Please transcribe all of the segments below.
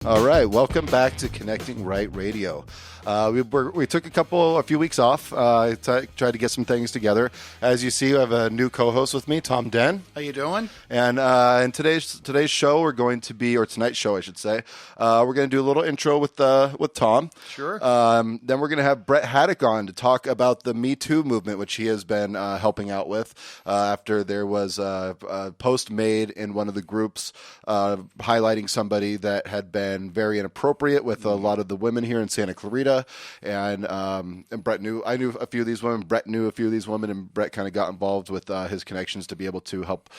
All right, welcome back to Connecting Right Radio. We took a few weeks off, tried to get some things together. As you see, I have a new co-host with me, Tom Den. How you doing? And in today's show, we're going to be, or tonight's show, I should say, we're going to do a little intro with Tom. Sure. Then we're going to have Brett Haddock on to talk about the Me Too movement, which he has been helping out with after there was a post made in one of the groups highlighting somebody that had been very inappropriate with a lot of the women here in Santa Clarita, and Brett I knew a few of these women. Brett knew a few of these women, and Brett kind of got involved with his connections to be able to help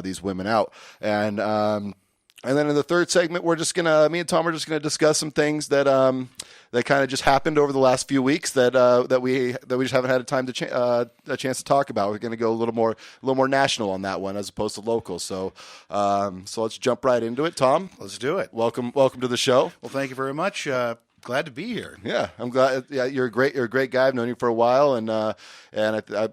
these women out. And then in the third segment, me and Tom are just gonna discuss some things that kind of just happened over the last few weeks that we just haven't had a chance to talk about. We're going to go a little more national on that one as opposed to local. So let's jump right into it. Tom, Let's do it. welcome to the show. Well, thank you very much. Glad to be here. Yeah, I'm glad. Yeah, you're a great guy. I've known you for a while, and I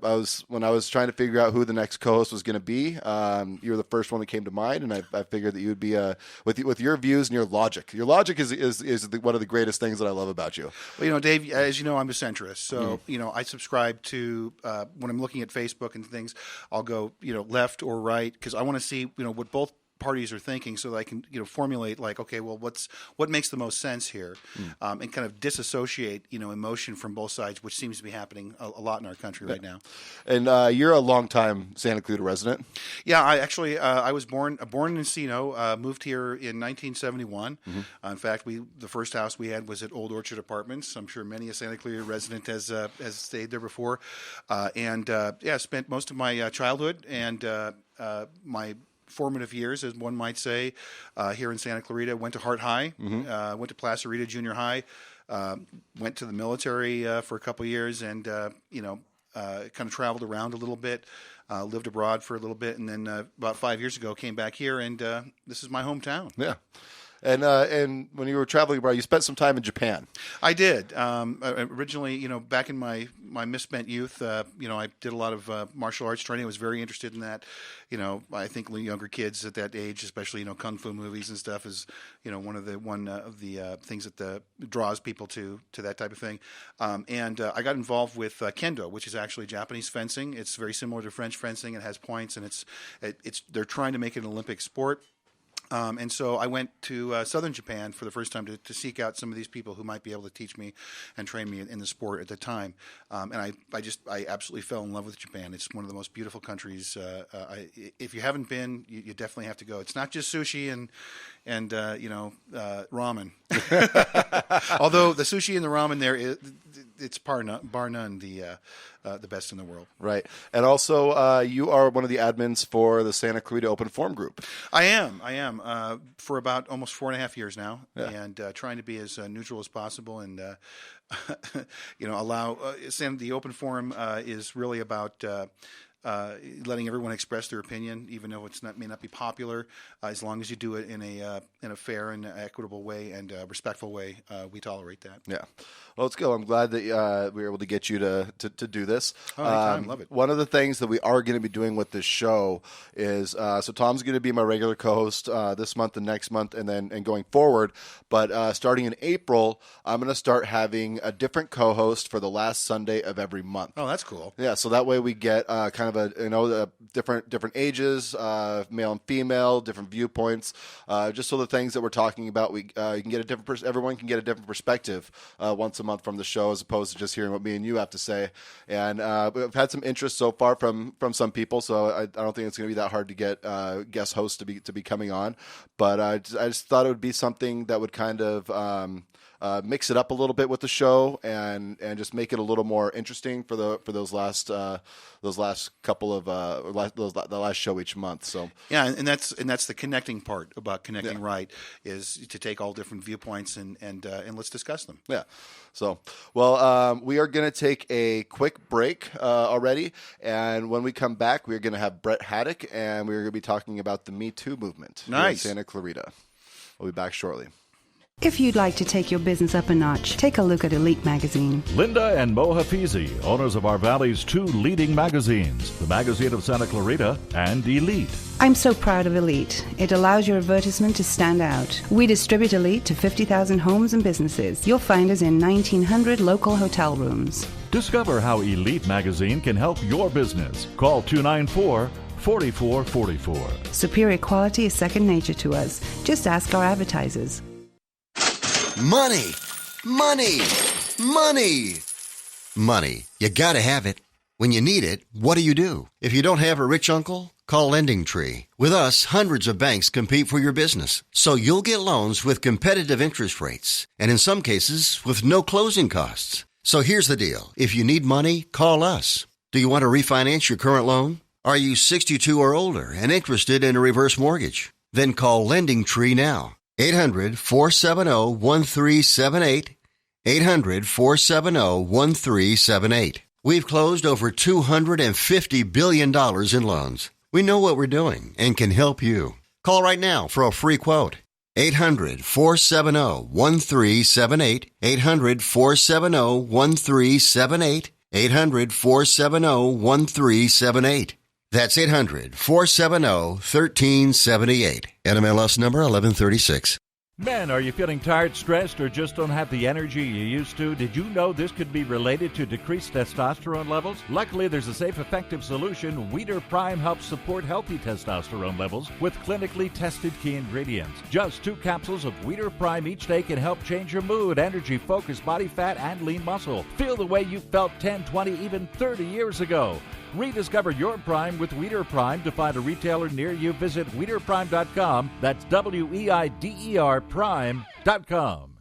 was when I was trying to figure out who the next co-host was going to be, you were the first one that came to mind, and I figured that you would be with your views and your logic. Your logic is one of the greatest things that I love about you. Well, Dave, as you know, I'm a centrist, so I subscribe to when I'm looking at Facebook and things, I'll go left or right because I want to see what both parties are thinking, so that I can formulate like, okay, well, what makes the most sense here, and kind of disassociate emotion from both sides, which seems to be happening a lot in our country right now. And you're a longtime Santa Clarita resident. Yeah, I was born in Encino, moved here in 1971. In fact, the first house we had was at Old Orchard Apartments. I'm sure many a Santa Clarita resident has stayed there before, and spent most of my childhood and my formative years, as one might say, here in Santa Clarita. Went to Hart High, went to Placerita Junior High, went to the military for a couple of years, and kind of traveled around a little bit, lived abroad for a little bit, and then about 5 years ago came back here, and this is my hometown. Yeah. And when you were traveling abroad, you spent some time in Japan. I did. Originally, back in my misspent youth, I did a lot of martial arts training. I was very interested in that. I think younger kids at that age, especially, kung fu movies and stuff, is one of the things that draws people to that type of thing. And I got involved with Kendo, which is actually Japanese fencing. It's very similar to French fencing. It has points, and they're trying to make it an Olympic sport. And so I went to southern Japan for the first time to seek out some of these people who might be able to teach me and train me in the sport at the time. And I absolutely fell in love with Japan. It's one of the most beautiful countries. If you haven't been, you definitely have to go. It's not just sushi and ramen. Although the sushi and the ramen there, it's bar none the best in the world. Right. And also, you are one of the admins for the Santa Clarita Open Forum group. I am. For about almost 4.5 years now, and trying to be as neutral as possible, and allow the Open Forum is really about letting everyone express their opinion, even though may not be popular, as long as you do it in a fair and equitable way and respectful way. We tolerate that. Yeah. Well, let's go. I'm glad that we were able to get you to do this. Oh, anytime. Love it. One of the things that we are going to be doing with this show is so Tom's going to be my regular co-host this month and next month, and going forward. But starting in April, I'm going to start having a different co-host for the last Sunday of every month. Oh, that's cool. Yeah. So that way we get kind of different ages, male and female, different viewpoints, just so the things that we're talking about, you can get a different everyone can get a different perspective once a month from the show, as opposed to just hearing what me and you have to say. And we've had some interest so far from some people, so I don't think it's going to be that hard to get guest hosts to be coming on. But I just thought it would be something that would kind of mix it up a little bit with the show and just make it a little more interesting for those last couple of the last show each month. So yeah, and that's the connecting part about connecting right, is to take all different viewpoints and let's discuss them. Yeah. So, well, we are going to take a quick break already, and when we come back, we're going to have Brett Haddock, and we're going to be talking about the Me Too movement Nice. in Santa Clarita. We'll be back shortly. If you'd like to take your business up a notch, take a look at Elite Magazine. Linda and Mo Hafizi, owners of our Valley's two leading magazines, the Magazine of Santa Clarita and Elite. I'm so proud of Elite. It allows your advertisement to stand out. We distribute Elite to 50,000 homes and businesses. You'll find us in 1,900 local hotel rooms. Discover how Elite Magazine can help your business. Call 294-4444. Superior quality is second nature to us. Just ask our advertisers. Money, money, money. Money. You gotta have it. When you need it, what do? If you don't have a rich uncle, call Lending Tree. With us, hundreds of banks compete for your business, so you'll get loans with competitive interest rates, and in some cases, with no closing costs. So here's the deal. If you need money, call us. Do you want to refinance your current loan? Are you 62 or older and interested in a reverse mortgage? Then call Lending Tree now. 800-470-1378. 800-470-1378. We've closed over $250 billion in loans. We know what we're doing and can help you. Call right now for a free quote. 800-470-1378. 800-470-1378. 800-470-1378. That's 800-470-1378. NMLS number 1136. Men, are you feeling tired, stressed, or just don't have the energy you used to? Did you know this could be related to decreased testosterone levels? Luckily, there's a safe, effective solution. Weider Prime helps support healthy testosterone levels with clinically tested key ingredients. Just 2 capsules of Weider Prime each day can help change your mood, energy, focus, body fat, and lean muscle. Feel the way you felt 10, 20, even 30 years ago. Rediscover your Prime with Weider Prime. To find a retailer near you, visit weiderprime.com. That's WEIDER Prime.com.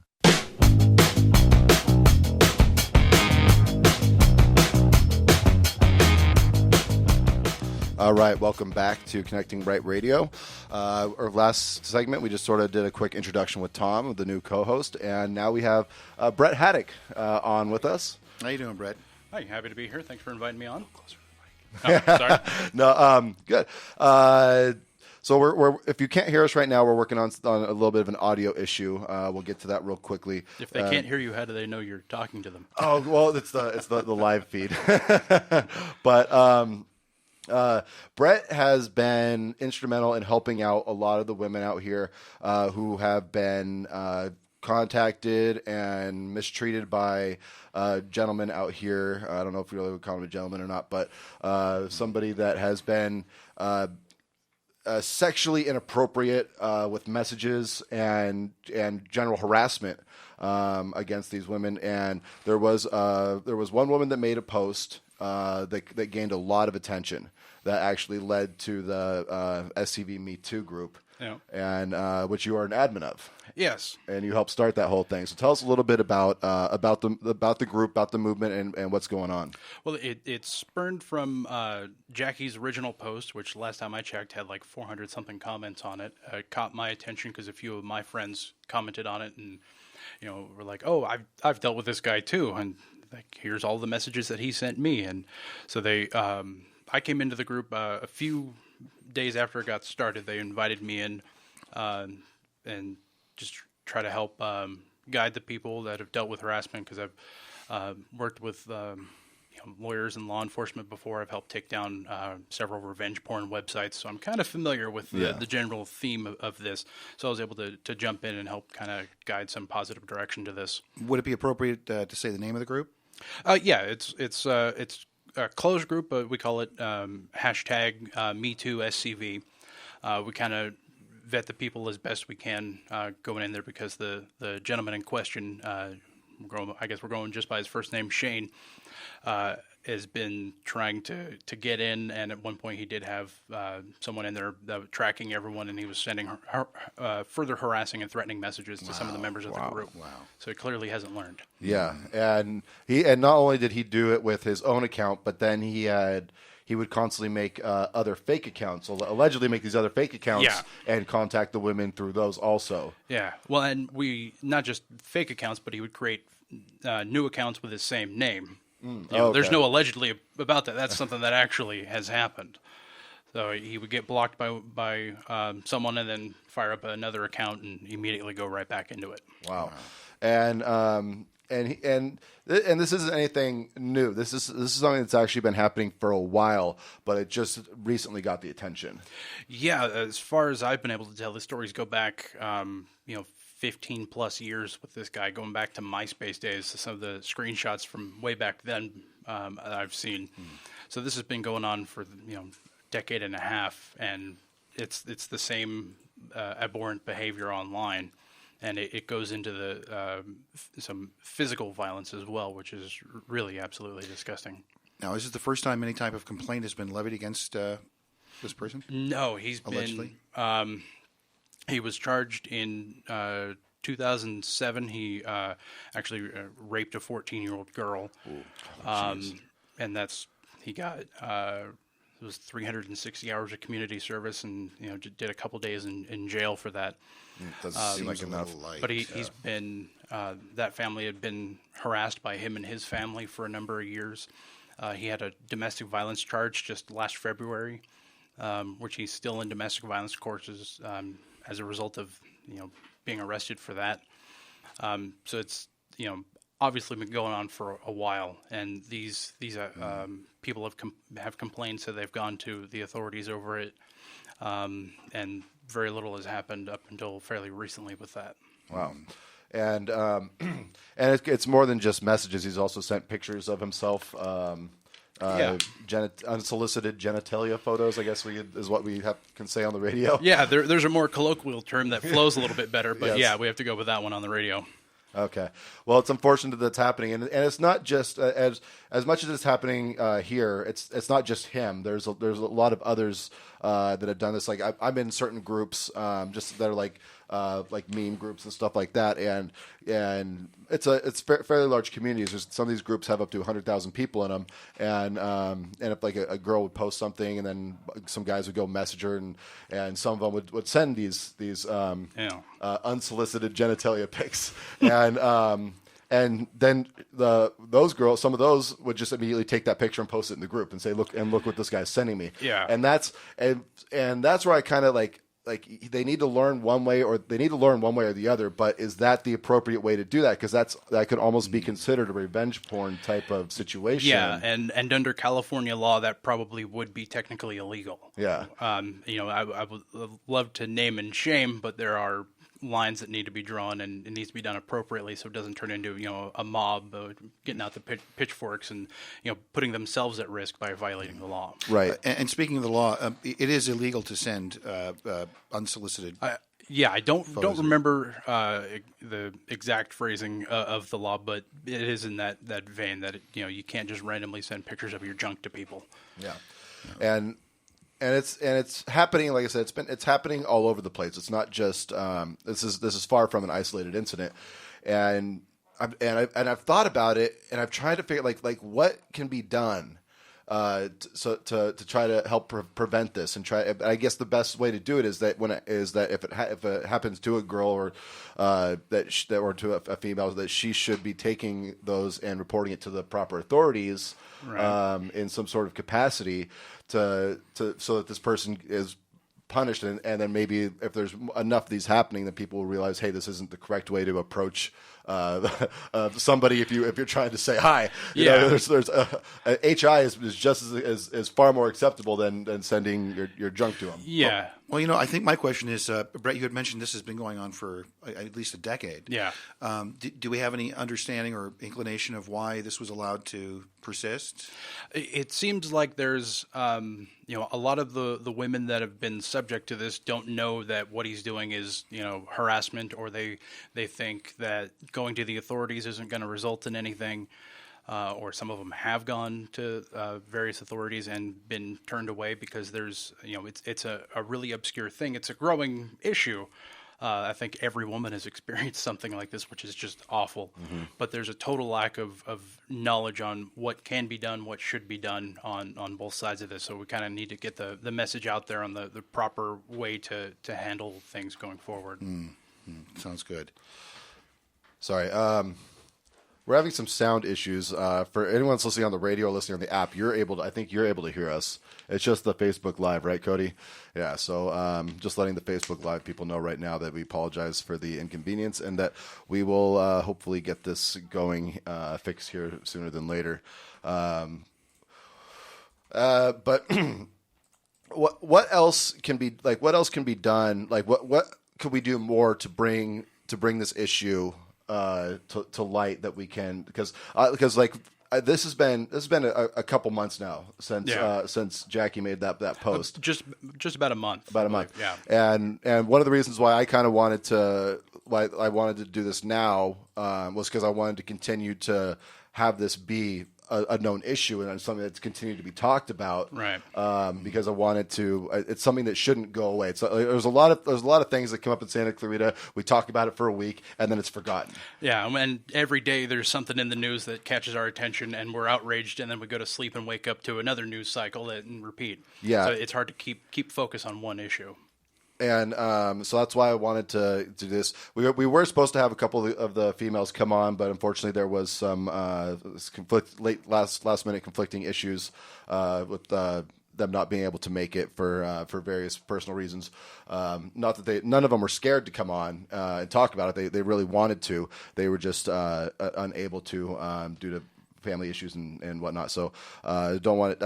All right, welcome back to Connecting Right Radio. Our last segment, we just sort of did a quick introduction with Tom, the new co-host, and now we have Brett Haddock on with us. How you doing, Brett? Hi, happy to be here. Thanks for inviting me on. Oh, sorry. No, good. So we're if you can't hear us right now, we're working on a little bit of an audio issue. We'll get to that real quickly. If they can't hear you, how do they know you're talking to them? Oh well, it's the live feed. But Brett has been instrumental in helping out a lot of the women out here who have been contacted and mistreated by gentlemen out here. I don't know if you really would call him a gentleman or not, but somebody that has been sexually inappropriate with messages and general harassment against these women. And there was one woman that made a post that gained a lot of attention that actually led to the SCV Me Too group, and which you are an admin of. Yes, and you helped start that whole thing. So tell us a little bit about the group, about the movement, and what's going on. Well, it spurned from Jackie's original post, which last time I checked had like 400 something comments on it. It caught my attention because a few of my friends commented on it, and were like, "Oh, I've dealt with this guy too," and like, here's all the messages that he sent me. And so I came into the group a few days after it got started. They invited me in and just try to help guide the people that have dealt with harassment, because I've worked with lawyers and law enforcement before. I've helped take down several revenge porn websites, so I'm kind of familiar with the general theme of this. So I was able to jump in and help kind of guide some positive direction to this. Would it be appropriate to say the name of the group? Yeah, it's a closed group, but we call it hashtag #MeTooSCV. We kind of vet the people as best we can going in there, because the gentleman in question, I guess we're going just by his first name, Shane, has been trying to get in, and at one point he did have someone in there that was tracking everyone, and he was sending further harassing and threatening messages to some of the members of the group. Wow. So he clearly hasn't learned. Yeah, and not only did he do it with his own account, but then he would constantly make other fake accounts, allegedly make these other fake accounts, and contact the women through those also. Yeah, well, and we not just fake accounts, but he would create new accounts with his same name. Okay. There's no allegedly about that. That's something that actually has happened. So he would get blocked by someone and then fire up another account and immediately go right back into it. Wow. And this isn't anything new. This is something that's actually been happening for a while, but it just recently got the attention. Yeah, as far as I've been able to tell, the stories go back, 15 plus years with this guy, going back to MySpace days. Some of the screenshots from way back then I've seen. So this has been going on for decade and a half, and it's the same abhorrent behavior online. And it goes into some physical violence as well, which is really absolutely disgusting. Now, is this the first time any type of complaint has been levied against this person? No, he's allegedly been. He was charged in 2007. He actually raped a 14-year-old girl, and he got. It was 360 hours of community service, and did a couple days in jail for that. Doesn't seem like enough. But he's been that family had been harassed by him and his family for a number of years. He had a domestic violence charge just last February, which he's still in domestic violence courses as a result of being arrested for that. So it's obviously been going on for a while, and these people have complained, so they've gone to the authorities over it, and very little has happened up until fairly recently with that. Wow. And it's more than just messages. He's also sent pictures of himself, unsolicited genitalia photos, I guess is what we can say on the radio. Yeah, there's a more colloquial term that flows a little bit better, but Yes. Yeah, we have to go with that one on the radio. Okay. Well, it's unfortunate that's happening, and it's not just as much as it's happening here. It's not just him. There's a lot of others that have done this. Like I'm in certain groups, just that are like meme groups and stuff like that, and it's fairly large communities. Some of these groups have up to 100,000 people in them, and if like a girl would post something, and then some guys would go message her, and some of them would send these unsolicited genitalia pics, and then some of those would just immediately take that picture and post it in the group and say, look what this guy's sending me. Yeah. And that's where I kind of like they need to learn one way or the other, but is that the appropriate way to do that? Because that could almost be considered a revenge porn type of situation. Yeah, and under California law, that probably would be technically illegal. Yeah. I would love to name and shame, but there are lines that need to be drawn, and it needs to be done appropriately so it doesn't turn into a mob getting out the pitchforks and putting themselves at risk by violating the law. Right. And speaking of the law, it is illegal to send unsolicited. Yeah, I don't photos remember the exact phrasing of the law, but it is in that vein that you can't just randomly send pictures of your junk to people. Yeah. And it's happening. Like I said, it's happening all over the place. It's not just this is far from an isolated incident, and I've thought about it, and I've tried to figure like what can be done to try to help prevent this, and try. I guess the best way to do it is that if it happens to a girl or or to a female, that she should be taking those and reporting it to the proper authorities, right, in some sort of capacity so that this person is punished, and then maybe if there's enough of these happening, then people will realize, hey, this isn't the correct way to approach somebody if you're trying to say hi. There's HI is just as far more acceptable than sending your junk to them. Yeah. Well, I think my question is, Brett, you had mentioned this has been going on for at least a decade. Yeah. Do we have any understanding or inclination of why this was allowed to persist? It seems like there's, a lot of the women that have been subject to this don't know that what he's doing is, harassment, or they think that going to the authorities isn't going to result in anything. Or some of them have gone to various authorities and been turned away because there's, it's a really obscure thing. It's a growing issue. I think every woman has experienced something like this, which is just awful. Mm-hmm. But there's a total lack of knowledge on what can be done, what should be done on both sides of this. So we kind of need to get the message out there on the proper way to handle things going forward. Sounds good. Sorry. We're having some sound issues. For anyone that's listening on the radio or listening on the app, I think you're able to hear us. It's just the Facebook Live, right, Cody? Yeah, so just letting the Facebook Live people know right now that we apologize for the inconvenience and that we will hopefully get this going fixed here sooner than later. But what else can be done? Like what could we do more to bring this issue to light that we can, because this has been a couple months now since Jackie made that post. Just about a month. Yeah. And one of the reasons why I kind of wanted to do this now was because I wanted to continue to have this be a known issue and something that's continued to be talked about, right? Because I wanted to. It's something that shouldn't go away. There's a lot of things that come up in Santa Clarita. We talk about it for a week and then it's forgotten. Yeah, and every day there's something in the news that catches our attention and we're outraged, and then we go to sleep and wake up to another news cycle and repeat. Yeah, so it's hard to keep focus on one issue. And so that's why I wanted to do this. We were supposed to have a couple of the females come on, but unfortunately there was some last minute conflicting issues with them not being able to make it for various personal reasons. Not that none of them were scared to come on and talk about it. They really wanted to. They were just unable to due to family issues and whatnot. So I don't want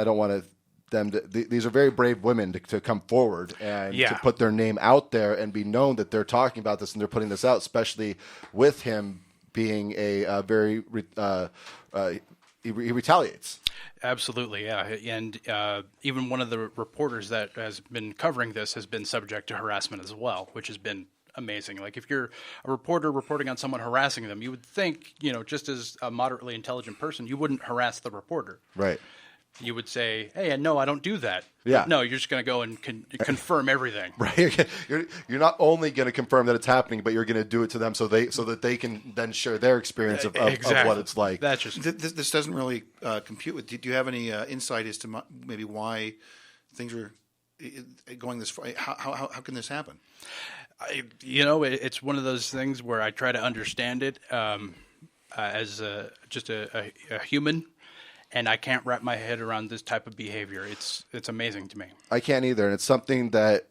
these are very brave women to come forward and to put their name out there and be known that they're talking about this and they're putting this out, especially with him being a very he retaliates. Absolutely, yeah. And even one of the reporters that has been covering this has been subject to harassment as well, which has been amazing. Like, if you're a reporter reporting on someone harassing them, you would think, just as a moderately intelligent person, you wouldn't harass the reporter. Right. You would say, "Hey, no, I don't do that." Yeah. But no, you're just going to go and confirm everything. Right. You're not only going to confirm that it's happening, but you're going to do it to them so that they can then share their experience of what it's like. That's just this doesn't really compute with. Do you have any insight as to maybe why things are going this far? How can this happen? It's one of those things where I try to understand it as just a human. And I can't wrap my head around this type of behavior. It's amazing to me. I can't either, and it's something that,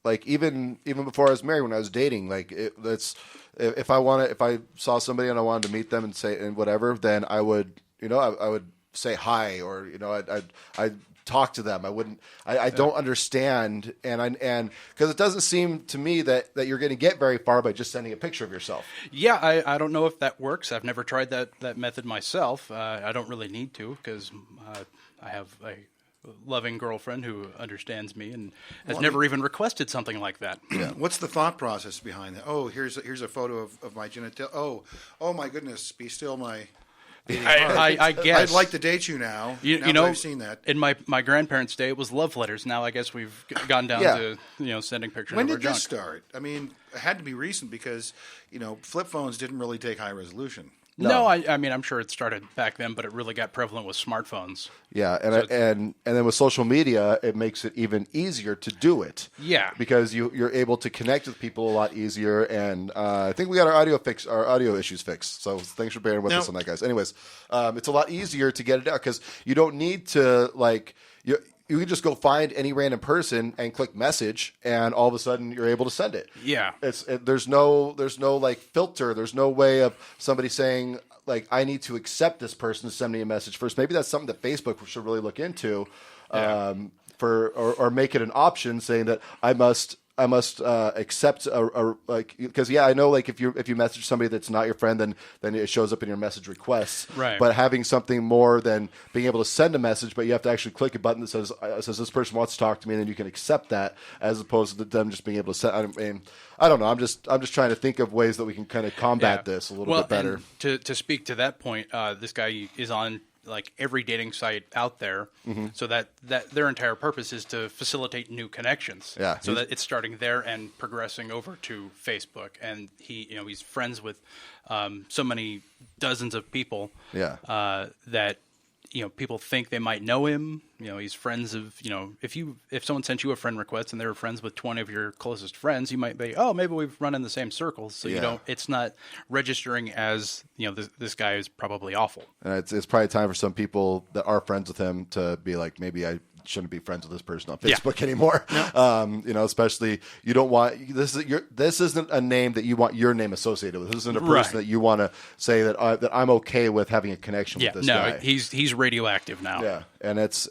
like, even before I was married, when I was dating, like, if I saw somebody and I wanted to meet them and whatever, then I would say hi, or I'd talk to them. I don't understand, and because it doesn't seem to me that you're going to get very far by just sending a picture of yourself. Yeah, I don't know if that works. I've never tried that method myself. I don't really need to, because I have a loving girlfriend who understands me and has never even requested something like that. Yeah. What's the thought process behind that? Oh, here's a photo of my genitalia. Oh my goodness, be still my... I guess I'd like to date you now. I've seen that. In my grandparents' day, it was love letters. Now I guess we've gone down to sending pictures. When of our did junk. this start? I mean, it had to be recent because flip phones didn't really take high resolution. No, I mean, I'm sure it started back then, but it really got prevalent with smartphones. Yeah, and then with social media, it makes it even easier to do it. Yeah, because you're able to connect with people a lot easier. And I think we got our audio issues fixed. So thanks for bearing with us on that, guys. Anyways, it's a lot easier to get it out because you don't need to You can just go find any random person and click message, and all of a sudden you're able to send it. Yeah, there's no like filter. There's no way of somebody saying like, I need to accept this person to send me a message first. Maybe that's something that Facebook should really look into, or make it an option saying that I must accept because I know, like, if you message somebody that's not your friend, then it shows up in your message requests. Right. But having something more than being able to send a message, but you have to actually click a button that says this person wants to talk to me, and then you can accept that, as opposed to them just being able to send. I mean, I don't know. I'm just trying to think of ways that we can kind of combat this a little bit better. To speak to that point, this guy is on like every dating site out there, so that their entire purpose is to facilitate new connections. Yeah, so that it's starting there and progressing over to Facebook, and he's friends with so many dozens of people. Yeah. That people think they might know him. He's friends of, if someone sent you a friend request and they were friends with 20 of your closest friends, you might be, oh, maybe we've run in the same circles. So it's not registering as, this guy is probably awful. And it's probably time for some people that are friends with him to be like, maybe I shouldn't be friends with this person on Facebook anymore. Especially you don't want this isn't a name that you want your name associated with. This isn't a person that you want to say that I'm okay with having a connection with this guy. He's radioactive now. Yeah, and it's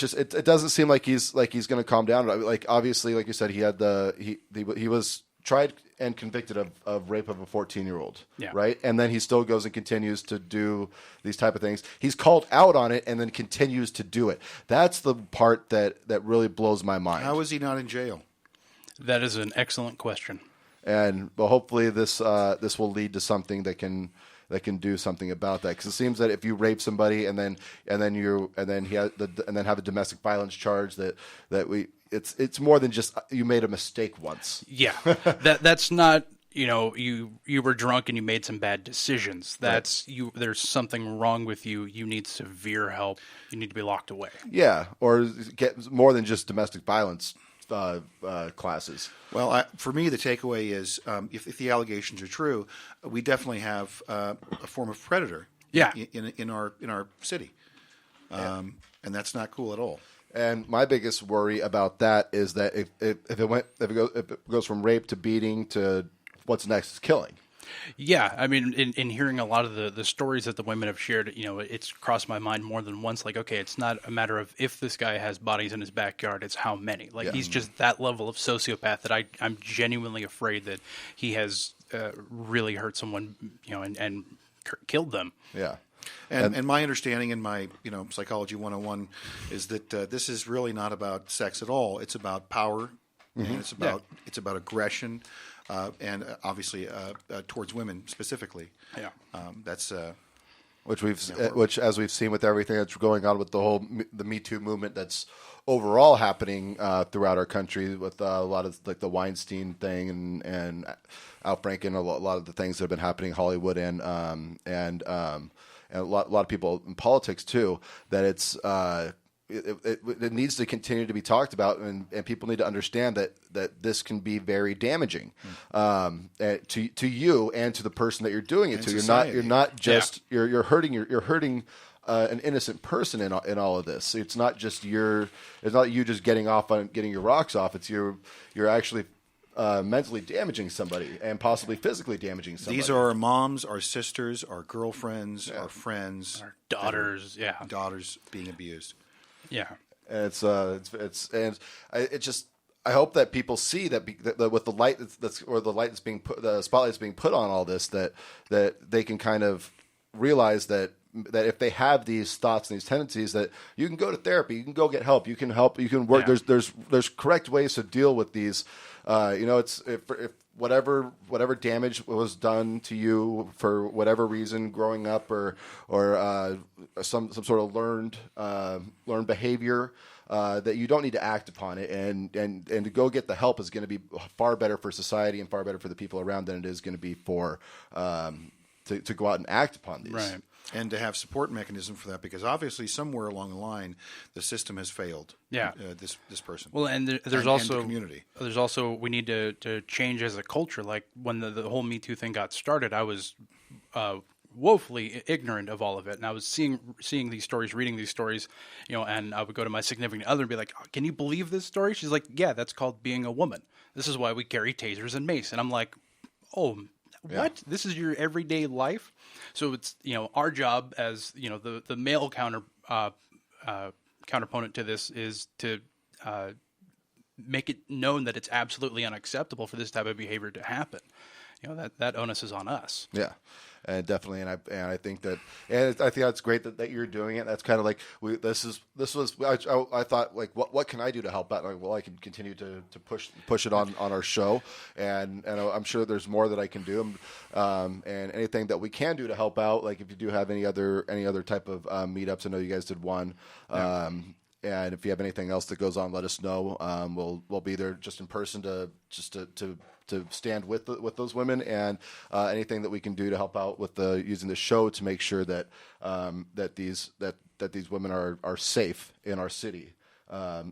just it doesn't seem like he's going to calm down. Like obviously, like you said, he was tried and convicted of rape of a 14-year-old, right? And then he still goes and continues to do these type of things. He's called out on it and then continues to do it. That's the part that really blows my mind. How is he not in jail? That is an excellent question. And hopefully this will lead to something that can do something about that, because it seems that if you rape somebody and then have a domestic violence charge it's more than just you made a mistake once. Yeah, that's not you were drunk and you made some bad decisions. That's right. There's something wrong with you. You need severe help. You need to be locked away. Yeah, or get more than just domestic violence classes. Well, for me, the takeaway is if the allegations are true, we definitely have a form of predator. In our city, and that's not cool at all. And my biggest worry about that is that if it goes from rape to beating to what's next is killing. Yeah, I mean, in hearing a lot of the stories that the women have shared, it's crossed my mind more than once. Like, okay, it's not a matter of if this guy has bodies in his backyard; it's how many. Like, he's just that level of sociopath that I'm genuinely afraid that he has really hurt someone, and killed them. Yeah. And my understanding in my psychology 101 is that this is really not about sex at all. It's about power, and it's about aggression, and obviously towards women specifically. Yeah, that's which as we've seen with everything that's going on with the Me Too movement that's overall happening throughout our country, with a lot of like the Weinstein thing and Al Franken, a lot of the things that have been happening in Hollywood and a lot of people in politics too, that it needs to continue to be talked about, and people need to understand that this can be very damaging to you and to the person that you're doing it to. Society. You're not just you're hurting an innocent person in all of this. It's not you just getting off on getting your rocks off. It's you're actually mentally damaging somebody and possibly physically damaging somebody. These are our moms, our sisters, our girlfriends, our friends, our daughters. Daughters being abused. Yeah, and I hope that people see that with the light the spotlight that's being put on all this, that they can kind of realize that if they have these thoughts and these tendencies, that you can go to therapy, you can go get help, you can work. Yeah. There's correct ways to deal with these. It's if whatever damage was done to you for whatever reason growing up, or some sort of learned behavior, that you don't need to act upon it, and to go get the help is going to be far better for society and far better for the people around than it is going to be for to go out and act upon these. Right. And to have support mechanism for that, because obviously somewhere along the line the system has failed. Yeah, this person. Well, and there's also the community. There's also we need to change as a culture. Like when the whole Me Too thing got started, I was woefully ignorant of all of it, and I was seeing these stories, reading these stories, and I would go to my significant other and be like, oh, "Can you believe this story?" She's like, "Yeah, that's called being a woman. This is why we carry tasers and mace." And I'm like, "Oh, what? Yeah. This is your everyday life?" So it's our job as the male counterponent to this is to make it known that it's absolutely unacceptable for this type of behavior to happen. That onus is on us. Yeah. And definitely, and I think that, and I think that's great that you're doing it. That's kind of like I thought, like, what can I do to help out? Like, well, I can continue to push it on our show, and I'm sure there's more that I can do, and anything that we can do to help out. Like if you do have any other type of meetups, I know you guys did one. And if you have anything else that goes on, let us know. We'll be there just in person to stand with those women, and anything that we can do to help out with using the show to make sure that these women are safe in our city.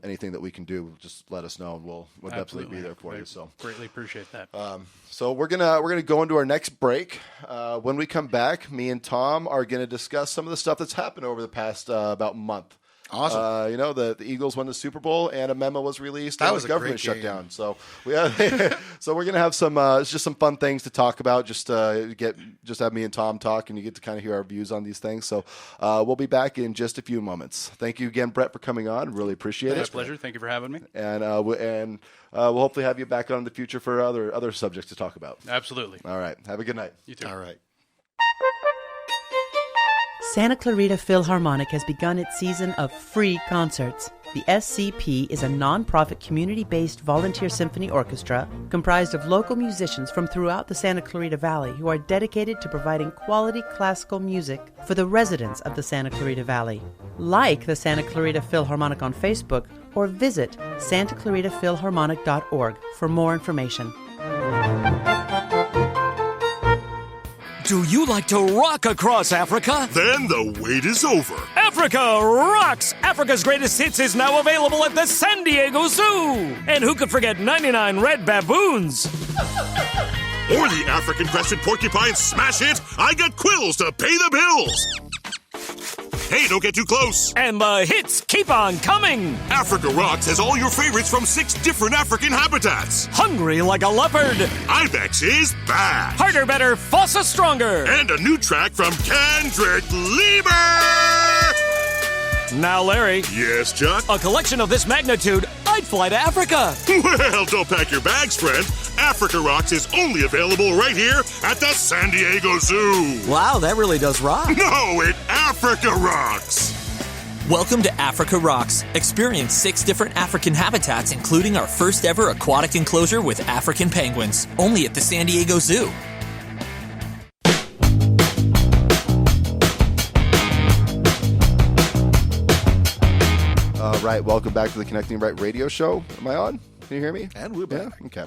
Anything that we can do, just let us know, and we'll definitely be there for you. So greatly appreciate that. So we're gonna go into our next break. When we come back, me and Tom are gonna discuss some of the stuff that's happened over the past about month. Awesome. The Eagles won the Super Bowl, and a memo was released. That and was a a government great game. shutdown. So so we're gonna have some it's just some fun things to talk about. Just have me and Tom talk, and you get to kind of hear our views on these things. So we'll be back in just a few moments. Thank you again, Brett, for coming on. Really appreciate it. My pleasure. Thank you for having me. And we'll hopefully have you back on in the future for other subjects to talk about. Absolutely. All right. Have a good night. You too. All right. Santa Clarita Philharmonic has begun its season of free concerts. The SCP is a non-profit community-based volunteer symphony orchestra comprised of local musicians from throughout the Santa Clarita Valley who are dedicated to providing quality classical music for the residents of the Santa Clarita Valley. Like the Santa Clarita Philharmonic on Facebook or visit santaclaritaphilharmonic.org for more information. Do you like to rock across Africa? Then the wait is over. Africa Rocks! Africa's Greatest Hits is now available at the San Diego Zoo! And who could forget 99 red baboons? Or the African crested porcupine smash hit, I Got Quills to Pay the Bills. Hey, don't get too close. And the hits keep on coming! Africa Rocks has all your favorites from 6 different African habitats. Hungry like a leopard. Ibex is back. Harder, better, Fossa stronger. And a new track from Kendrick Lamar. Now, Larry. Yes, Chuck? A collection of this magnitude, I'd fly to Africa. Well, don't pack your bags, friend. Africa Rocks is only available right here at the San Diego Zoo. Wow, that really does rock. No, it Africa Rocks. Welcome to Africa Rocks. Experience 6 different African habitats, including our first ever aquatic enclosure with African penguins. Only at the San Diego Zoo. Right, welcome back to the Connecting Right radio show. Am I on? Can you hear me? And we're back. Yeah? Okay.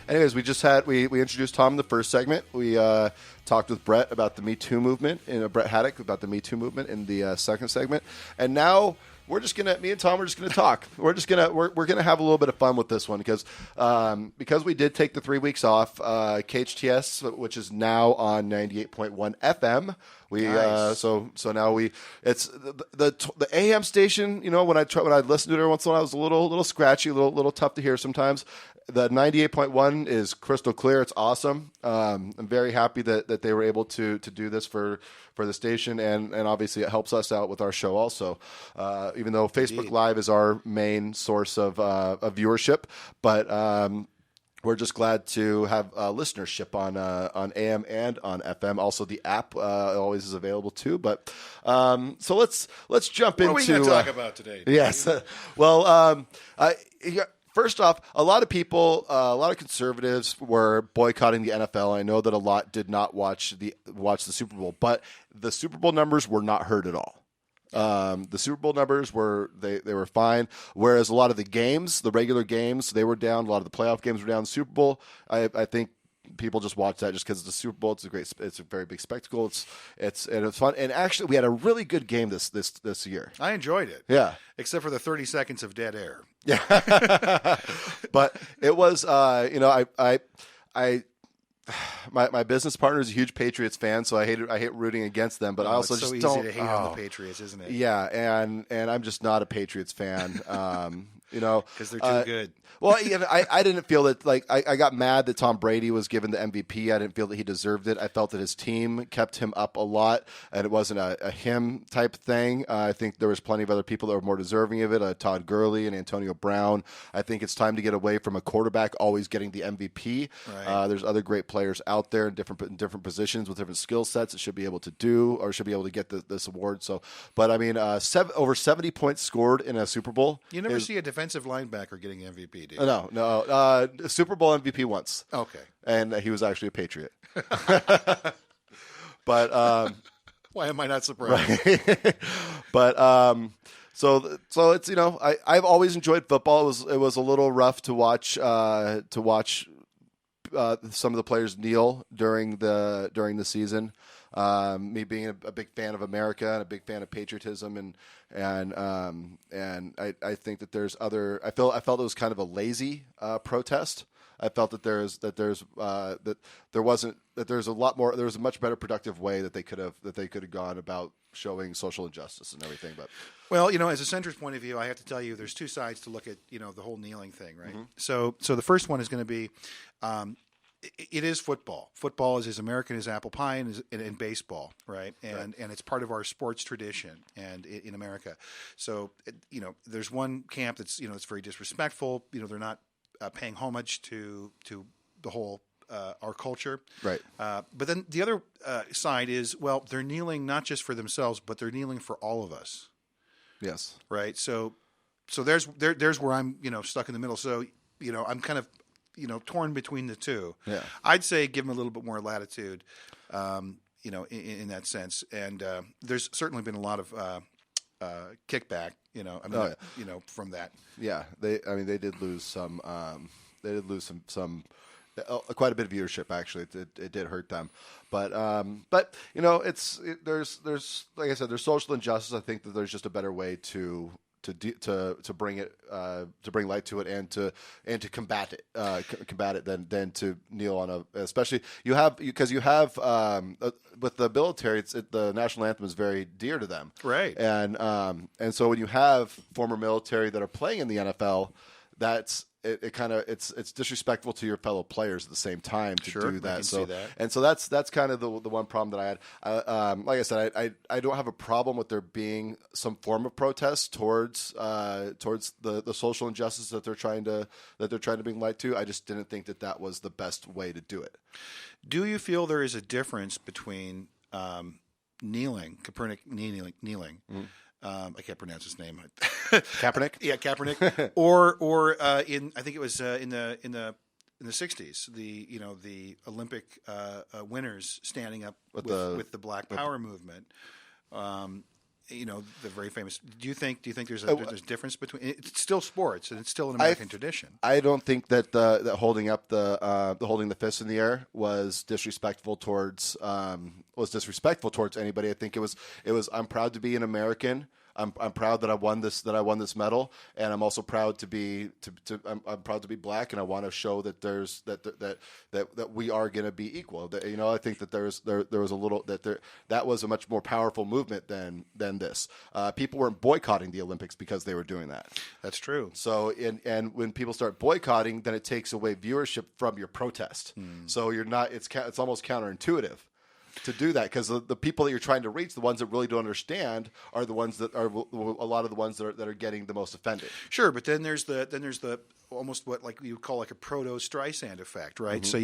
Anyways, we introduced Tom in the first segment. We talked with Brett about the Me Too movement, Brett Haddock about the Me Too movement in the second segment. And now me and Tom are just gonna talk. We're gonna have a little bit of fun with this one because we did take the 3 weeks off. KHTS, which is now on 98.1 FM. Nice. So now it's the AM station. You know, when I listen to it every once in a while, it was a little scratchy, a little tough to hear sometimes. The 98.1 is crystal clear. It's awesome. I'm very happy that they were able to do this for the station, and obviously it helps us out with our show also. Even though Facebook Live is our main source of viewership, but we're just glad to have listenership on AM and on FM. Also, the app always is available too. But so let's jump into. What are we going to talk about today? Yes. First off, a lot of people, a lot of conservatives were boycotting the NFL. I know that a lot did not watch the Super Bowl, but the Super Bowl numbers were not heard at all. The Super Bowl numbers were fine, whereas a lot of the games, the regular games, they were down. A lot of the playoff games were down. The Super Bowl, I think people just watch that just because it's the Super Bowl. It's a very big spectacle. It's fun. And actually, we had a really good game this year. I enjoyed it. Yeah, except for the 30 seconds of dead air. Yeah, but it was my business partner is a huge Patriots fan, so I hate rooting against them. But I also it's so just easy don't to hate on the Patriots, isn't it? Yeah, and I'm just not a Patriots fan. Because they're too good. Well, I didn't feel that, like, I got mad that Tom Brady was given the MVP. I didn't feel that he deserved it. I felt that his team kept him up a lot, and it wasn't a him type thing. I think there was plenty of other people that were more deserving of it, Todd Gurley and Antonio Brown. I think it's time to get away from a quarterback always getting the MVP. Right. There's other great players out there in different positions with different skill sets that should be able to get this award. So, but I mean, over 70 points scored in a Super Bowl. You never see a defensive linebacker getting MVP. No. Super Bowl MVP once. Okay. And he was actually a Patriot. But Why am I not surprised? Right. But so it's I've always enjoyed football. It was a little rough to watch some of the players kneel during the season. Me being a big fan of America and a big fan of patriotism, and I think that there's other. I felt it was kind of a lazy protest. I felt that there was a much better productive way that they could have gone about showing social injustice and everything. But well, as a centrist point of view, I have to tell you, there's two sides to look at the whole kneeling thing, right? Mm-hmm. So the first one is going to be. It is football. Football is as American as apple pie and baseball, right? And it's part of our sports tradition and in America. So there's one camp that's it's very disrespectful. They're not paying homage to the whole our culture, right? But then the other side is they're kneeling not just for themselves, but they're kneeling for all of us. Yes, right. So there's where I'm stuck in the middle. So I'm kind of torn between the two. Yeah. I'd say give them a little bit more latitude, in that sense. And there's certainly been a lot of kickback, from that. Yeah, they did lose some. Quite a bit of viewership. Actually, it did hurt them. But there's like I said, there's social injustice. I think that there's just a better way to bring light to it and to combat it than to kneel on especially because you have with the military, the national anthem is very dear to them, right? And so when you have former military that are playing in the NFL, it's disrespectful to your fellow players at the same time to do that. See that. And so that's kind of the one problem that I had. Like I said, I don't have a problem with there being some form of protest towards the social injustice that they're trying to bring light to. I just didn't think that was the best way to do it. Do you feel there is a difference between kneeling, Kaepernick kneeling? Mm-hmm. I can't pronounce his name. Kaepernick? Yeah, Kaepernick. or in I think it was in the 60s, the Olympic winners standing up with the Black Power movement. The very famous. Do you think there's a difference between? It's still sports and it's still an American tradition. I don't think that that holding the fist in the air was disrespectful towards anybody. I think it was. I'm proud to be an American. I'm proud that I won this medal, and I'm also proud to be I'm proud to be black, and I want to show that there's that we are going to be equal. I think that there was a little that was a much more powerful movement than this. People weren't boycotting the Olympics because they were doing that. That's true. So and when people start boycotting, then it takes away viewership from your protest. So you're not. It's almost counterintuitive to do that, because the people that you're trying to reach, the ones that really don't understand, are the ones that are a lot of the ones that are getting the most offended. Sure, but then there's the almost what like you would call like a proto Streisand effect, right? Mm-hmm. So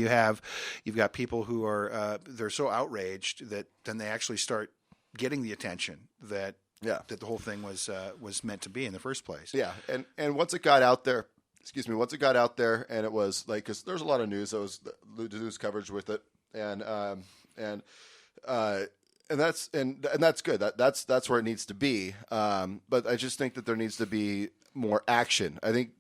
you've got people who are they're so outraged that then they actually start getting the attention that the whole thing was meant to be in the first place. Yeah, and once it got out there. Once it got out there, and it was like, because there's a lot of news, news coverage with it, and that's good. That's where it needs to be. But I just think that there needs to be more action. I think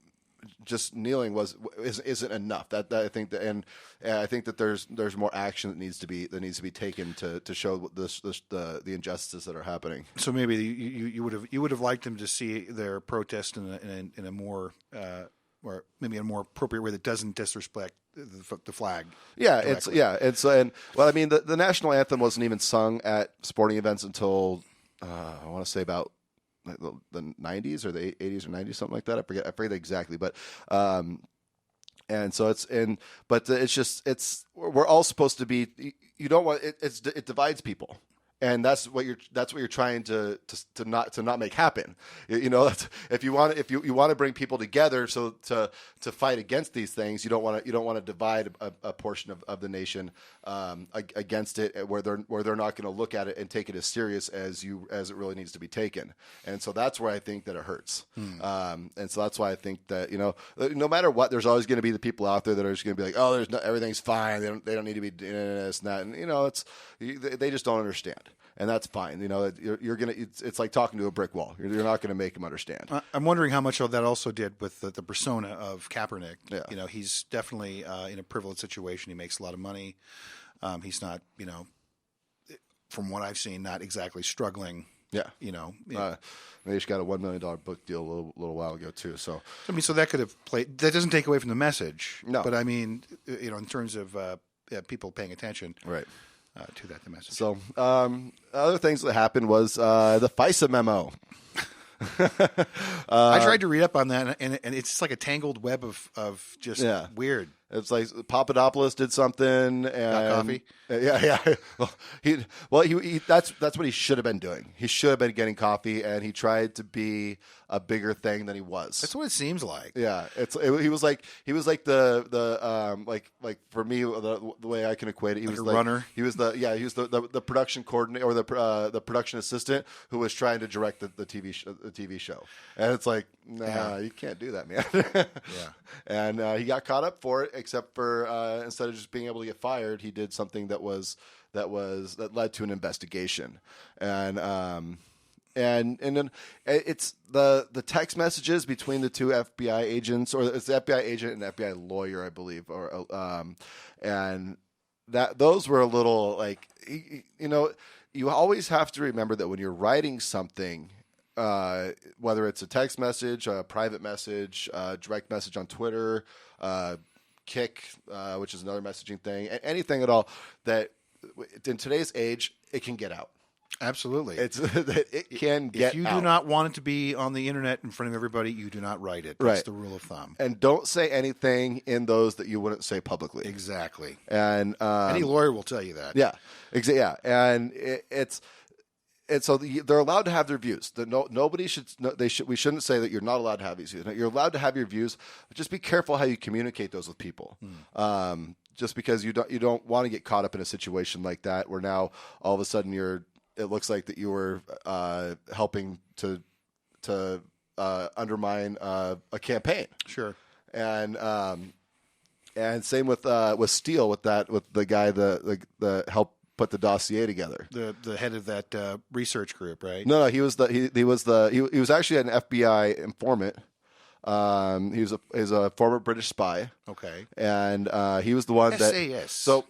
just kneeling isn't enough. I think that there's more action that needs to be taken to show the injustices that are happening. So maybe you would have liked them to see their protest in a more or maybe a more appropriate way that doesn't disrespect the flag. Yeah, directly. The national anthem wasn't even sung at sporting events until I want to say about the 90s or the 80s or 90s, something like that. I forget exactly, but we're all supposed to be. You don't want it divides people. And that's what you're trying to not make happen. That's, if you want to bring people together, so to fight against these things, you don't want to divide a portion of the nation against it, where they're not going to look at it and take it as serious as it really needs to be taken. And so that's where I think that it hurts. And so that's why I think that no matter what, there's always going to be the people out there that are just going to be like, oh, everything's fine. They don't need to be doing this and that. And they just don't understand. and that's fine. You know, you're gonna. It's like talking to a brick wall. You're not going to make him understand. I'm wondering how much of that also did with the persona of Kaepernick. Yeah. You know, he's definitely in a privileged situation. He makes a lot of money. He's not, you know, from what I've seen, not exactly struggling. Yeah, you know, they just got a $1 million book deal a little while ago too. So I mean, so that could have played. That doesn't take away from the message. No, but I mean, you know, in terms of people paying attention, right, to that, the message. So other things that happened was the FISA Memo. I tried to read up on that, and it's just like a tangled web of just weird. It's like Papadopoulos did something and got coffee. Yeah. He that's what he should have been doing. He should have been getting coffee, and he tried to be a bigger thing than he was. That's what it seems like. Yeah, he was like the like for me the way I can equate it. He like was a like, runner. He was the production coordinator or the production assistant who was trying to direct the TV show. And it's like, nah, you can't do that, man. Yeah. And he got caught up for it, except for instead of just being able to get fired, he did something that led to an investigation. And then it's the text messages between the two FBI agents, or it's the FBI agent and the FBI lawyer, I believe, and that those were a little like, you know, you always have to remember that when you're writing something, whether it's a text message, a private message, direct message on Twitter, Kick, which is another messaging thing, anything at all, that in today's age, it can get out. Absolutely. It can get out. If you do not want it to be on the internet in front of everybody, you do not write it. That's the rule of thumb. And don't say anything in those that you wouldn't say publicly. Exactly. And any lawyer will tell you that. Yeah. Exactly. Yeah. And so they're allowed to have their views. Nobody should. We shouldn't say that you're not allowed to have these views. You're allowed to have your views, but just be careful how you communicate those with people. Just because you don't want to get caught up in a situation like that, where now all of a sudden it looks like that you were helping to undermine a campaign. Sure. And same with Steele, with the guy the help put the dossier together. The head of that research group, right? No, he was actually an FBI informant. He was a former British spy. Okay. And he was the one SAS. So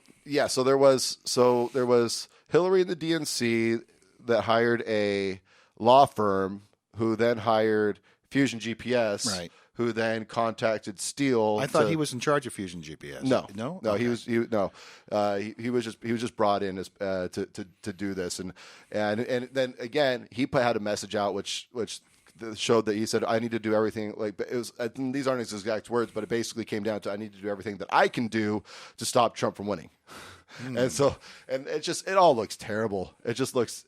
there was Hillary in the DNC that hired a law firm who then hired Fusion GPS, right, who then contacted Steele. I thought he was in charge of Fusion GPS. No. Okay. He was just brought in as to do this, and then again he had a message out which showed that he said, I need to do everything. Like, it was, these aren't his exact words, but it basically came down to, I need to do everything that I can do to stop Trump from winning. And it all looks terrible. It just looks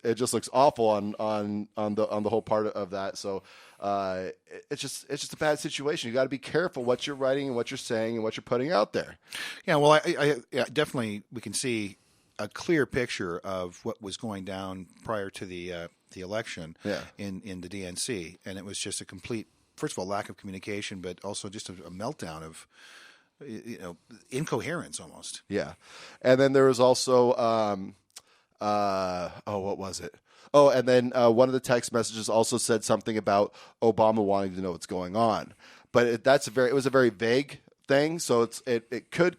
awful on the whole part of that. So it's just a bad situation. You got to be careful what you're writing and what you're saying and what you're putting out there. Yeah. Well, I definitely, we can see a clear picture of what was going down prior to the election in the DNC, and it was just a complete, first of all, lack of communication, but also just a meltdown of incoherence almost. Yeah, and then there was also what was it? Oh, and then one of the text messages also said something about Obama wanting to know what's going on, but it was a very vague thing. So it could.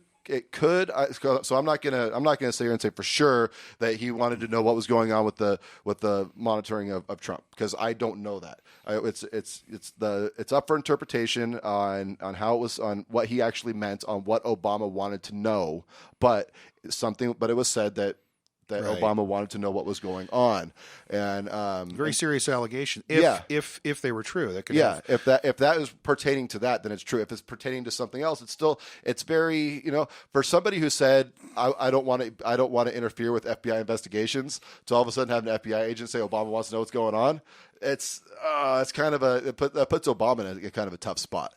So I'm not gonna sit here and say for sure that he wanted to know what was going on with the monitoring of Trump, because I don't know that. It's up for interpretation on how it was, on what he actually meant, on what Obama wanted to know, but it was said that right, Obama wanted to know what was going on, and very serious allegation. If they were true, that could if that is pertaining to that, then it's true. If it's pertaining to something else, it's very, for somebody who said I don't want to interfere with FBI investigations, to all of a sudden have an FBI agent say Obama wants to know what's going on. It's kind of that puts Obama in a kind of a tough spot.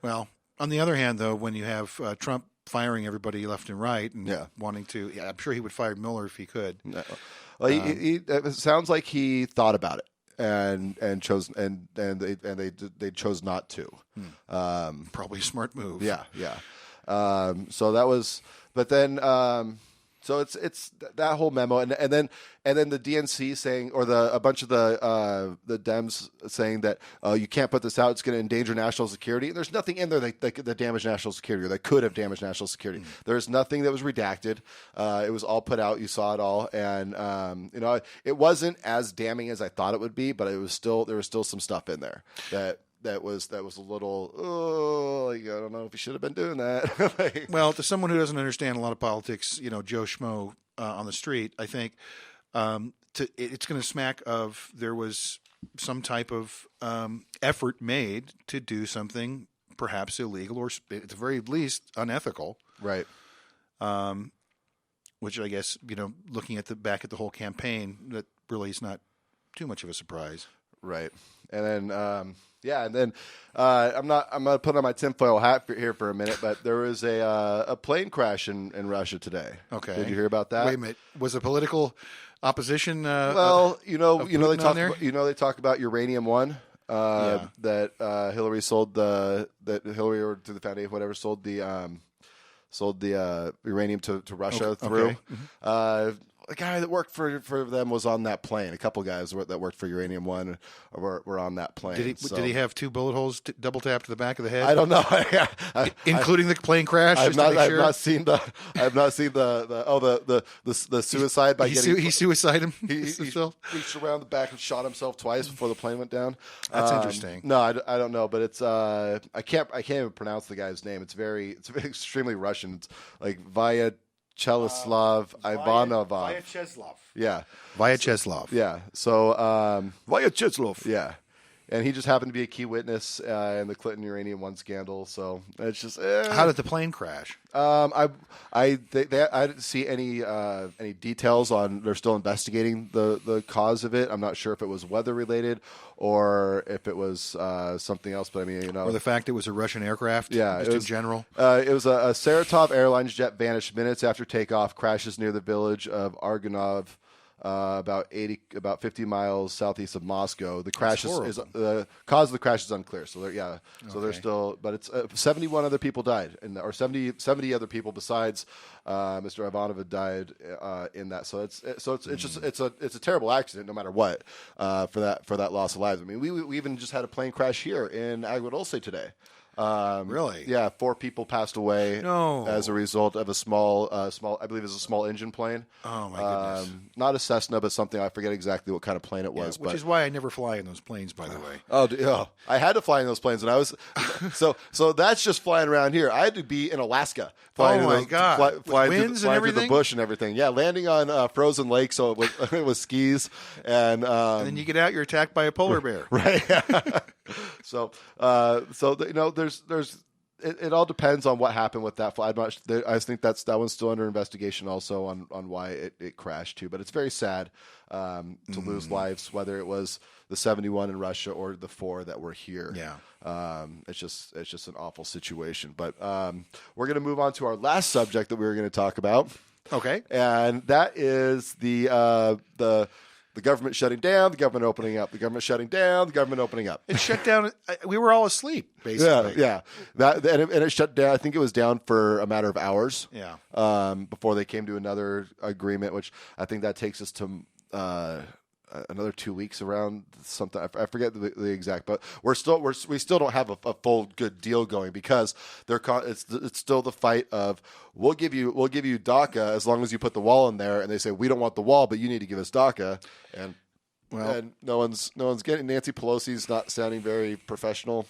Well, on the other hand, though, when you have Trump firing everybody left and right and wanting to, I'm sure he would fire Mueller if he could. No. Well, it sounds like he thought about it and chose, and they chose not to. Probably a smart move. Yeah. So that was, but then So it's that whole memo, and then the DNC saying, or a bunch of the Dems saying that you can't put this out; it's going to endanger national security. And there's nothing in there that damaged national security, or that could have damaged national security. There's nothing that was redacted. It was all put out. You saw it all, and it wasn't as damning as I thought it would be, but there was still some stuff in there that was a little, I don't know if you should have been doing that. Well, to someone who doesn't understand a lot of politics, Joe Schmo on the street, I think it's going to smack of there was some type of effort made to do something perhaps illegal or at the very least unethical. Right. Which I guess, looking at back at the whole campaign, that really is not too much of a surprise. Right. And then, I'm gonna put on my tinfoil hat here for a minute, but there was a plane crash in Russia today. Okay, did you hear about that? Wait a minute, was it political opposition? They talk about Uranium One. That Hillary sold or through the foundation, whatever, sold the uranium to Russia through. Okay. Mm-hmm. A guy that worked for them was on that plane. A couple guys that worked for Uranium One were on that plane. Did he have two bullet holes double tapped to the back of the head? I don't know. Including the plane crash. I've not seen the suicide by he suicided him. He reached around the back and shot himself twice before the plane went down. That's interesting. No, I don't know, but it's I can't even pronounce the guy's name. It's extremely Russian. It's like Vyacheslav Ivanov. Vyacheslav. Yeah. Vyacheslav. Yeah. So Vyacheslav. Yeah. And he just happened to be a key witness in the Clinton Uranium One scandal. So it's just How did the plane crash? I didn't see any details on. They're still investigating the cause of it. I'm not sure if it was weather related or if it was something else. But I mean, or the fact it was a Russian aircraft. Yeah, in general. It was a Saratov Airlines jet vanished minutes after takeoff. Crashes near the village of Argonov. About 50 miles southeast of Moscow. The crash the cause of the crash is unclear. So they're still, but it's 71 other people died, or 70 other people besides Mr. Ivanov had died in that. So it's a terrible accident, no matter what, for that loss of lives. I mean, we even just had a plane crash here in Agua Dulce today. Really? Yeah, 4 people passed away as a result of a small, I believe it was a small engine plane. Oh my goodness! Not a Cessna, but something, I forget exactly what kind of plane it was. Which is why I never fly in those planes, by the way. Oh, I had to fly in those planes, and I was so that's just flying around here. I had to be in Alaska flying winds through the bush and everything. Yeah, landing on frozen lake, so it was skis, and then you get out, you're attacked by a polar bear. Right. So there's it all depends on what happened with that flight. I think that one's still under investigation also on why it crashed too. But it's very sad to lose lives, whether it was the 71 in Russia or the 4 that were here. Yeah. It's just an awful situation. But we're going to move on to our last subject that we were going to talk about. Okay. And that is the government shutting down, the government opening up, the government shutting down, the government opening up. It shut down. We were all asleep, basically. Yeah. And it shut down. I think it was down for a matter of hours. Yeah. Before they came to another agreement, which I think that takes us to another 2 weeks around something. I forget the exact, but we still don't have a full good deal going because it's still the fight of we'll give you DACA as long as you put the wall in there, and they say we don't want the wall, but you need to give us DACA, and no one's getting. Nancy Pelosi's not sounding very professional.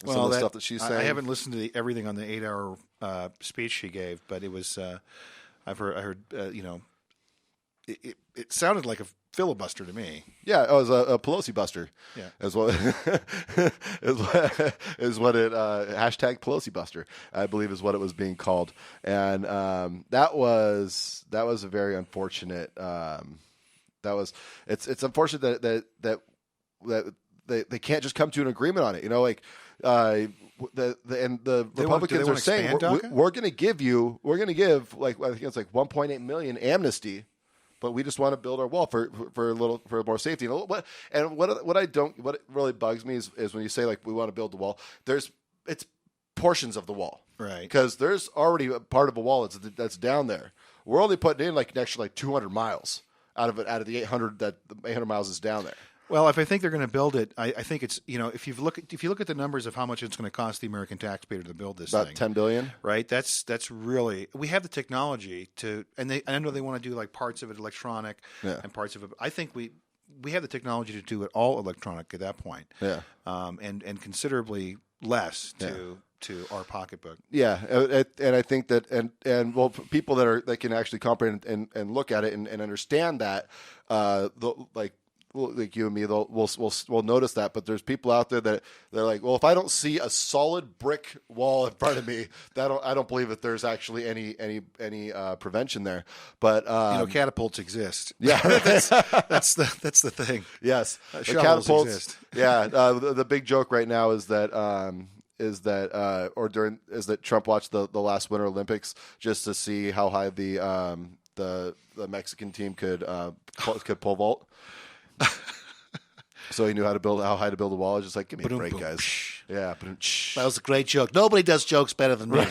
Some of the stuff that she's saying. I haven't listened to everything on the 8-hour speech she gave, but it was I heard it sounded like a filibuster to me. Yeah, it was a Pelosi buster. Yeah, is what it hashtag Pelosi buster, I believe, is what it was being called, and that was a very unfortunate. It's unfortunate that they can't just come to an agreement on it. The Republicans are saying we're going to give like I think it's like 1.8 million amnesty. But we just want to build our wall for more safety. What really bugs me is when you say like we want to build the wall. It's portions of the wall, right? Because there's already a part of a wall that's down there. we're only putting in like an extra 200 miles out of the 800 that the 800 miles is down there. Well, if I think they're going to build it, I think it's if you look at the numbers of how much it's going to cost the American taxpayer to build this About thing, $10 billion, right? That's really, we have the technology to, and I know they want to do like parts of it electronic and parts of it. I think we have the technology to do it all electronic at that point. Yeah, and considerably less to our pocketbook. Yeah, and I think that and well, people that can actually comprehend and look at it and understand that, like you and me, we'll notice that. But there's people out there that they're like, well, if I don't see a solid brick wall in front of me, I don't believe that there's actually any prevention there. But catapults exist. Yeah, that's the thing. Yes, the catapults exist. Yeah, the big joke right now is that Trump watched the last Winter Olympics just to see how high the Mexican team could pole vault. So he knew how high to build a wall. It's just like, give me a break, guys. Yeah, that was a great joke. Nobody does jokes better than me.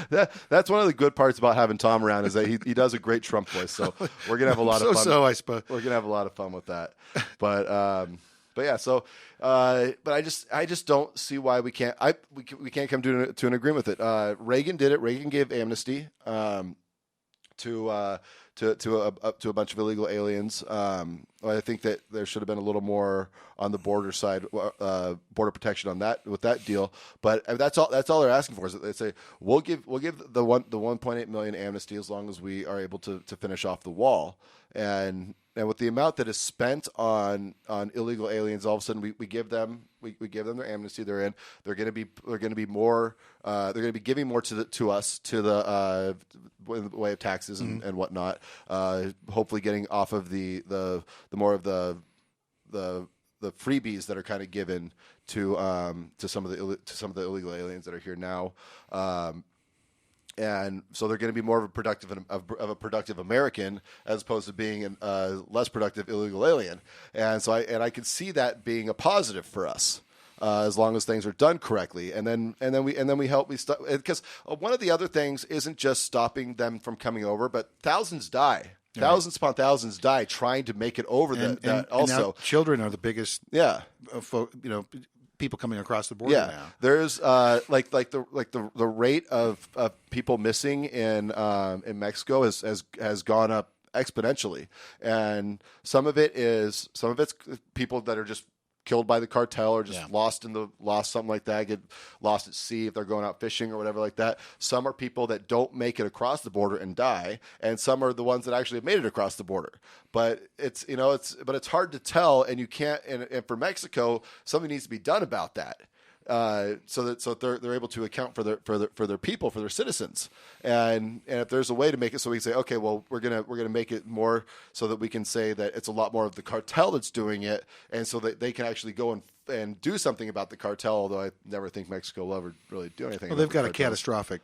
That's one of the good parts about having Tom around is that he does a great Trump voice. So we're gonna have a lot of fun. I suppose we're gonna have a lot of fun with that. But yeah. So but I just don't see why we can't come to an agreement with it. Reagan did it. Reagan gave amnesty to a bunch of illegal aliens. I think that there should have been a little more on the border side, border protection on that with that deal. But that's all they're asking for is that they say we'll give the 1.8 million amnesty as long as we are able to finish off the wall. And with the amount that is spent on illegal aliens, all of a sudden we give them their amnesty. They're going to be more. They're going to be giving more to us in the way of taxes and whatnot. Hopefully, getting off of the more of the freebies that are kind of given to some of the illegal aliens that are here now. And so they're going to be more of a productive American as opposed to being a less productive illegal alien. And so I can see that being a positive for us as long as things are done correctly. And then we help because one of the other things isn't just stopping them from coming over, but thousands die. Thousands upon thousands die trying to make it over. And also, children are the biggest. Yeah, people coming across the border now. There's the rate of people missing in Mexico has gone up exponentially, and some of it's people that are just killed by the cartel or just lost something like that, get lost at sea if they're going out fishing or whatever like that. Some are people that don't make it across the border and die, and some are the ones that actually have made it across the border. But it's hard to tell, and you can't. And for Mexico, something needs to be done about that. So that they're able to account for their people, for their citizens, and if there's a way to make it so we can say, okay, well, we're gonna make it more so that we can say that it's a lot more of the cartel that's doing it, and so that they can actually go and do something about the cartel. Although I never think Mexico will ever really do anything. Well, they've got a catastrophic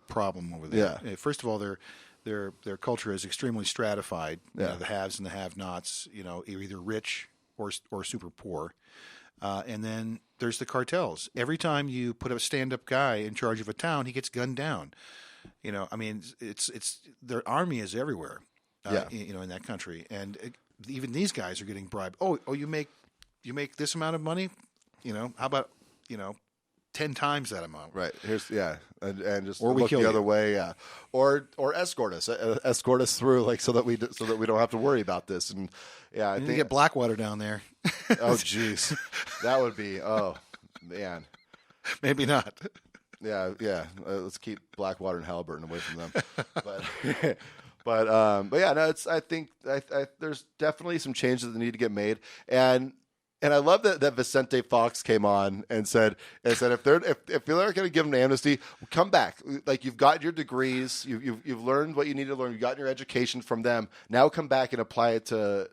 problem over there. Yeah. First of all, their culture is extremely stratified. The haves and the have-nots. You're either rich or super poor. And then there's the cartels. Every time you put a stand-up guy in charge of a town, he gets gunned down. It's their army is everywhere. In that country, and even these guys are getting bribed. Oh, you make this amount of money. How about 10 times that amount? Right. Here's and just or we look kill the you. other way. Or escort us through so that we don't have to worry about this. And I think get Blackwater down there. Oh, jeez, that would be. Oh, man, maybe not. Yeah. Let's keep Blackwater and Halliburton away from them. But yeah, no. I think there's definitely some changes that need to get made, and I love that Vicente Fox came on and said if they're going to give them amnesty, come back. Like, you've got your degrees, you've learned what you need to learn, you've gotten your education from them. Now come back and apply it to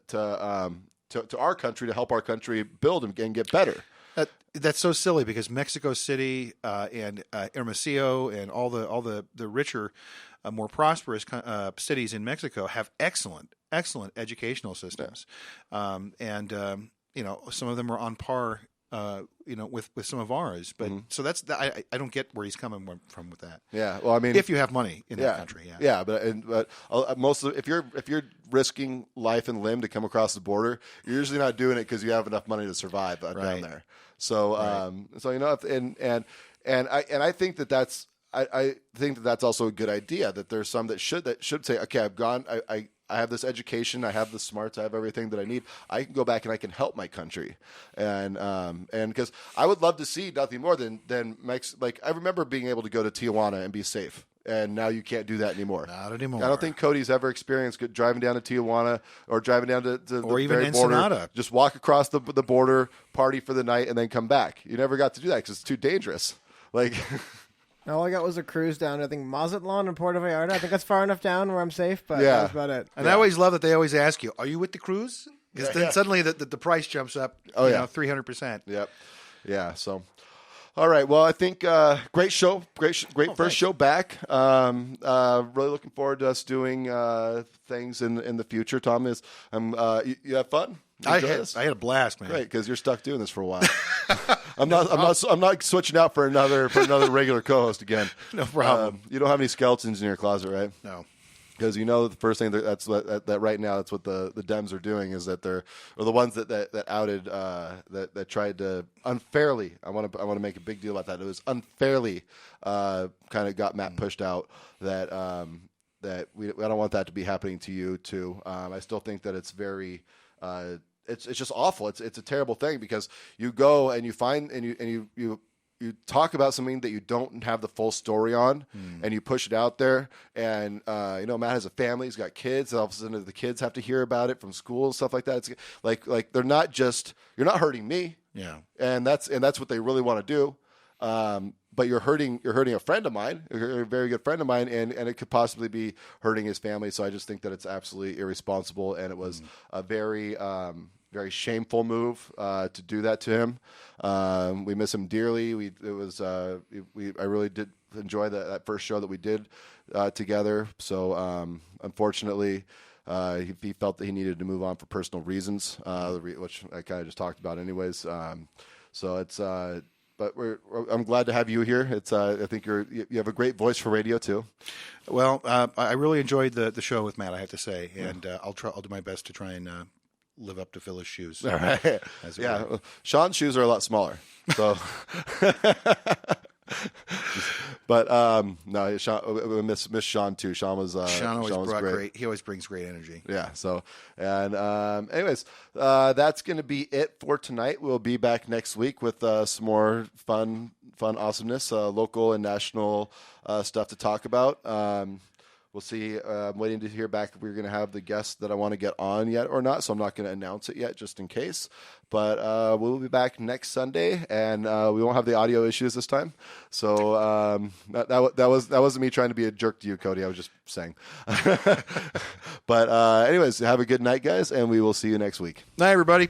our country to help our country build and get better. That's so silly because Mexico City and Hermosillo and all the richer, more prosperous cities in Mexico have excellent educational systems, and some of them are on par with some of ours. But so that's I don't get where he's coming from with that. Yeah, well, I mean, if you have money in that country, but most of if you're risking life and limb to come across the border, you're usually not doing it because you have enough money to survive down there. So I think that's. I think that's also a good idea, that there's some that should say, okay, I've gone, I have this education, I have the smarts, I have everything that I need. I can go back and I can help my country, and because I would love to see nothing more than like I remember being able to go to Tijuana and be safe. And now you can't do that anymore. Not anymore. I don't think Cody's ever experienced driving down to Tijuana or driving down to or the even very Ensenada. border. Just walk across the border, party for the night, and then come back. You never got to do that because it's too dangerous. Like. All I got was a cruise down, I think, Mazatlan and Puerto Vallarta. I think that's far enough down where I'm safe, but that's about it. And I always love that they always ask you, are you with the cruise? Because then suddenly the price jumps up 300%. Yep. Yeah, so... All right. Well, I think great show, great first show back. Really looking forward to us doing things in the future. Tom, you have fun? I had a blast, man. Great, because you're stuck doing this for a while. I'm not switching out for another regular co-host again. No problem. You don't have any skeletons in your closet, right? No. Because the first thing that right now that's what the Dems are doing is that they're the ones that outed that tried to unfairly. I want to make a big deal about that. It was unfairly kind of got Matt pushed out. That I don't want that to be happening to you too. I still think that it's very. It's just awful. It's a terrible thing because you go and you find and you talk about something that you don't have the full story on, and you push it out there. And Matt has a family; he's got kids. All of a sudden, the kids have to hear about it from school and stuff like that. It's like they're not just you're not hurting me, and that's what they really want to do. But you're hurting a friend of mine, a very good friend of mine, and it could possibly be hurting his family. So I just think that it's absolutely irresponsible, and it was a very very shameful move to do that to him. We miss him dearly. I really did enjoy that first show that we did together. So unfortunately, he felt that he needed to move on for personal reasons, which I kind of just talked about anyways. So it's. But I'm glad to have you here. It's I think you have a great voice for radio too. Well, I really enjoyed the show with Matt, I have to say, and I'll do my best to try and live up to Phil's shoes. All right. Sean's shoes are a lot smaller. So, but no, Sean, we miss Sean too. Sean always brought great. He always brings great energy. Yeah. So, and anyways, that's going to be it for tonight. We'll be back next week with some more fun awesomeness, local and national stuff to talk about. We'll see. I'm waiting to hear back if we're going to have the guest that I want to get on yet or not, so I'm not going to announce it yet just in case. But we'll be back next Sunday, and we won't have the audio issues this time. So that wasn't me trying to be a jerk to you, Cody. I was just saying. But anyways, have a good night, guys, and we will see you next week. Night, everybody.